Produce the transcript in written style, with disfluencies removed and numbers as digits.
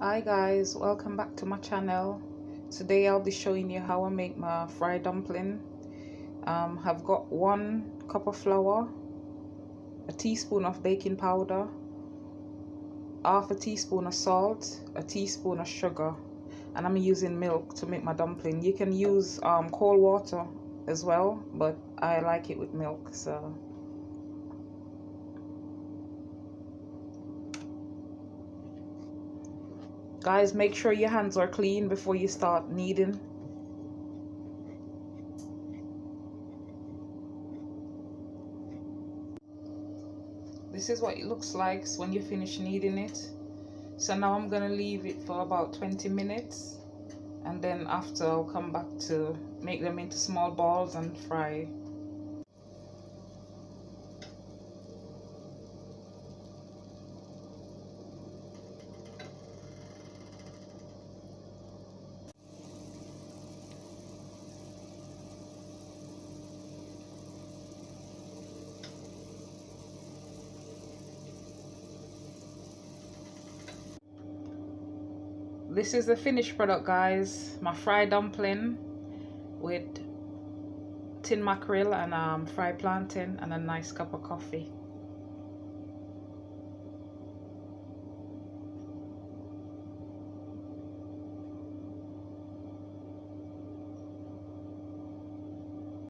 Hi guys, welcome back to my channel. Today I'll be showing you how I make my fried dumpling. I've got 1 cup of flour, a teaspoon of baking powder, half a teaspoon of salt, a teaspoon of sugar, and I'm using milk to make my dumpling. You can use cold water as well, but I like it with milk. So guys, make sure your hands are clean before you start kneading. This is what it looks like when you finish kneading it. So now I'm gonna leave it for about 20 minutes, and then after I'll come back to make them into small balls and fry. This is the finished product, guys. My fried dumpling with tin mackerel and fried plantain and a nice cup of coffee.